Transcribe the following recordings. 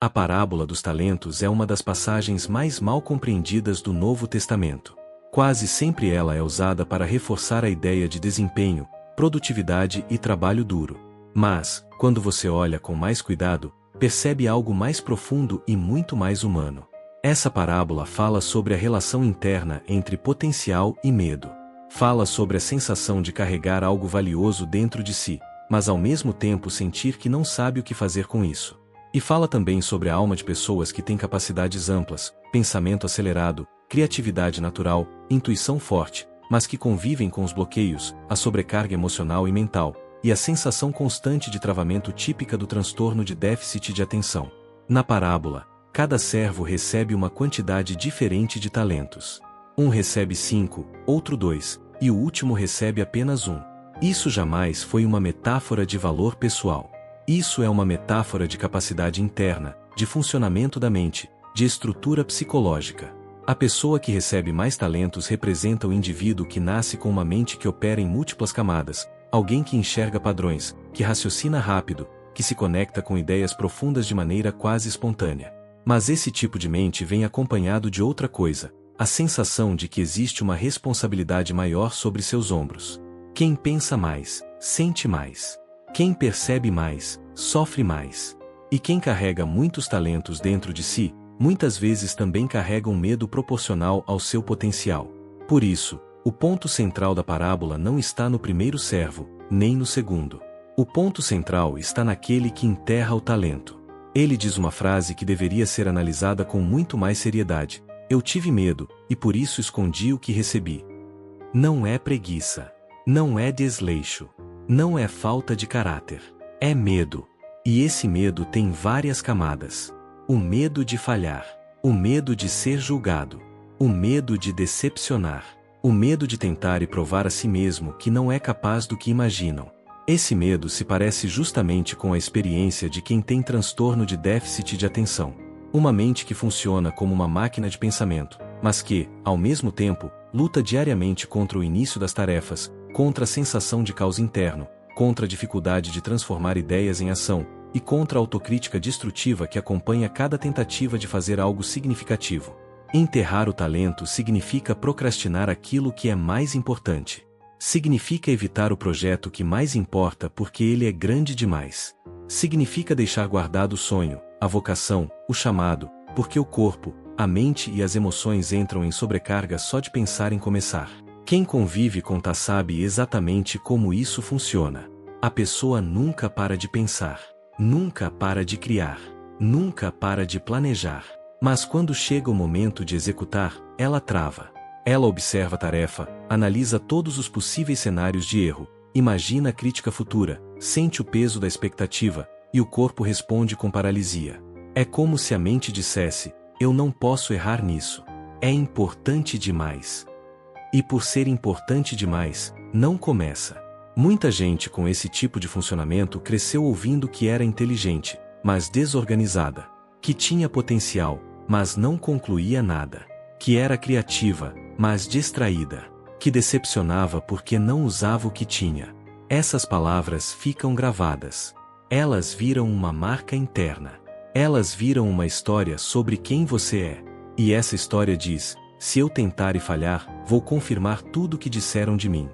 A parábola dos talentos é uma das passagens mais mal compreendidas do Novo Testamento. Quase sempre ela é usada para reforçar a ideia de desempenho, produtividade e trabalho duro. Mas, quando você olha com mais cuidado, percebe algo mais profundo e muito mais humano. Essa parábola fala sobre a relação interna entre potencial e medo. Fala sobre a sensação de carregar algo valioso dentro de si, mas ao mesmo tempo sentir que não sabe o que fazer com isso. E fala também sobre a alma de pessoas que têm capacidades amplas, pensamento acelerado, criatividade natural, intuição forte, mas que convivem com os bloqueios, a sobrecarga emocional e mental, e a sensação constante de travamento típica do transtorno de déficit de atenção. Na parábola, cada servo recebe uma quantidade diferente de talentos. Um recebe 5, outro 2, e o último recebe apenas 1. Isso jamais foi uma metáfora de valor pessoal. Isso é uma metáfora de capacidade interna, de funcionamento da mente, de estrutura psicológica. A pessoa que recebe mais talentos representa o indivíduo que nasce com uma mente que opera em múltiplas camadas, alguém que enxerga padrões, que raciocina rápido, que se conecta com ideias profundas de maneira quase espontânea. Mas esse tipo de mente vem acompanhado de outra coisa, a sensação de que existe uma responsabilidade maior sobre seus ombros. Quem pensa mais, sente mais. Quem percebe mais, sofre mais. E quem carrega muitos talentos dentro de si, muitas vezes também carrega um medo proporcional ao seu potencial. Por isso, o ponto central da parábola não está no primeiro servo, nem no segundo. O ponto central está naquele que enterra o talento. Ele diz uma frase que deveria ser analisada com muito mais seriedade. Eu tive medo, e por isso escondi o que recebi. Não é preguiça. Não é desleixo. Não é falta de caráter. É medo. E esse medo tem várias camadas. O medo de falhar. O medo de ser julgado. O medo de decepcionar. O medo de tentar e provar a si mesmo que não é capaz do que imaginam. Esse medo se parece justamente com a experiência de quem tem transtorno de déficit de atenção. Uma mente que funciona como uma máquina de pensamento, mas que, ao mesmo tempo, luta diariamente contra o início das tarefas, contra a sensação de caos interno, contra a dificuldade de transformar ideias em ação, e contra a autocrítica destrutiva que acompanha cada tentativa de fazer algo significativo. Enterrar o talento significa procrastinar aquilo que é mais importante. Significa evitar o projeto que mais importa porque ele é grande demais. Significa deixar guardado o sonho, a vocação, o chamado, porque o corpo, a mente e as emoções entram em sobrecarga só de pensar em começar. Quem convive com Tá sabe exatamente como isso funciona. A pessoa nunca para de pensar, nunca para de criar, nunca para de planejar. Mas quando chega o momento de executar, ela trava. Ela observa a tarefa, analisa todos os possíveis cenários de erro, imagina a crítica futura, sente o peso da expectativa, e o corpo responde com paralisia. É como se a mente dissesse: eu não posso errar nisso. É importante demais. E por ser importante demais, não começa. Muita gente com esse tipo de funcionamento cresceu ouvindo que era inteligente, mas desorganizada, que tinha potencial, mas não concluía nada, que era criativa, mas distraída, que decepcionava porque não usava o que tinha. Essas palavras ficam gravadas. Elas viram uma marca interna. Elas viram uma história sobre quem você é. E essa história diz: se eu tentar e falhar, vou confirmar tudo o que disseram de mim.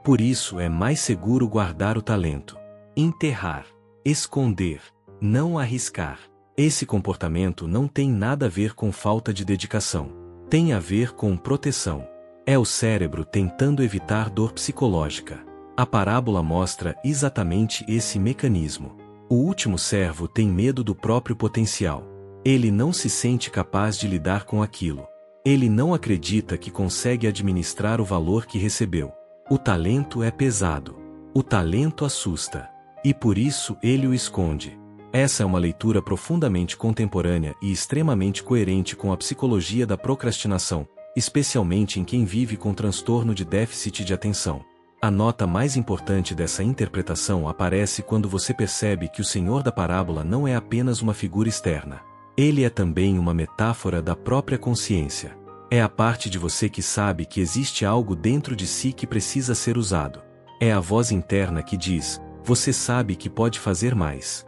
Por isso é mais seguro guardar o talento. Enterrar. Esconder. Não arriscar. Esse comportamento não tem nada a ver com falta de dedicação. Tem a ver com proteção. É o cérebro tentando evitar dor psicológica. A parábola mostra exatamente esse mecanismo. O último servo tem medo do próprio potencial. Ele não se sente capaz de lidar com aquilo. Ele não acredita que consegue administrar o valor que recebeu. O talento é pesado. O talento assusta. E por isso ele o esconde. Essa é uma leitura profundamente contemporânea e extremamente coerente com a psicologia da procrastinação, especialmente em quem vive com transtorno de déficit de atenção. A nota mais importante dessa interpretação aparece quando você percebe que o Senhor da parábola não é apenas uma figura externa. Ele é também uma metáfora da própria consciência. É a parte de você que sabe que existe algo dentro de si que precisa ser usado. É a voz interna que diz: você sabe que pode fazer mais.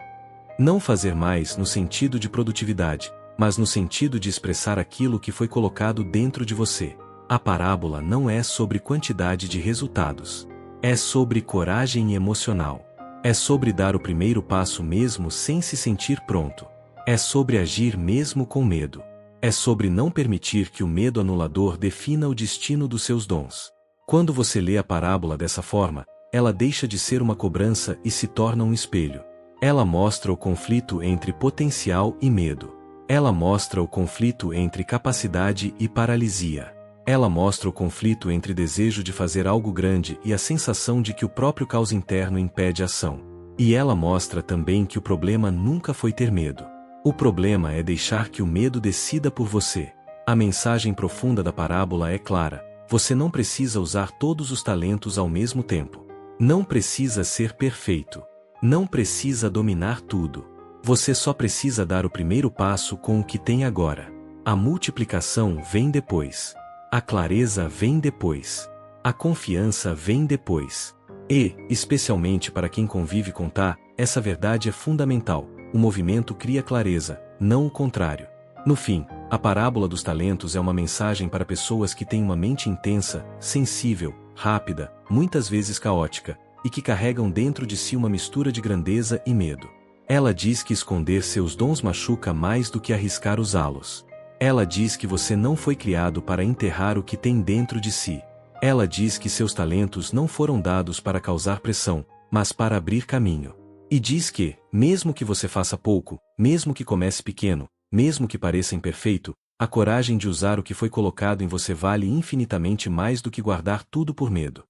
Não fazer mais no sentido de produtividade, mas no sentido de expressar aquilo que foi colocado dentro de você. A parábola não é sobre quantidade de resultados. É sobre coragem emocional. É sobre dar o primeiro passo mesmo sem se sentir pronto. É sobre agir mesmo com medo. É sobre não permitir que o medo anulador defina o destino dos seus dons. Quando você lê a parábola dessa forma, ela deixa de ser uma cobrança e se torna um espelho. Ela mostra o conflito entre potencial e medo. Ela mostra o conflito entre capacidade e paralisia. Ela mostra o conflito entre desejo de fazer algo grande e a sensação de que o próprio caos interno impede a ação. E ela mostra também que o problema nunca foi ter medo. O problema é deixar que o medo decida por você. A mensagem profunda da parábola é clara: você não precisa usar todos os talentos ao mesmo tempo. Não precisa ser perfeito. Não precisa dominar tudo. Você só precisa dar o primeiro passo com o que tem agora. A multiplicação vem depois. A clareza vem depois. A confiança vem depois. E, especialmente para quem convive com essa verdade é fundamental. O movimento cria clareza, não o contrário. No fim, a parábola dos talentos é uma mensagem para pessoas que têm uma mente intensa, sensível, rápida, muitas vezes caótica, e que carregam dentro de si uma mistura de grandeza e medo. Ela diz que esconder seus dons machuca mais do que arriscar usá-los. Ela diz que você não foi criado para enterrar o que tem dentro de si. Ela diz que seus talentos não foram dados para causar pressão, mas para abrir caminho. E diz que, mesmo que você faça pouco, mesmo que comece pequeno, mesmo que pareça imperfeito, a coragem de usar o que foi colocado em você vale infinitamente mais do que guardar tudo por medo.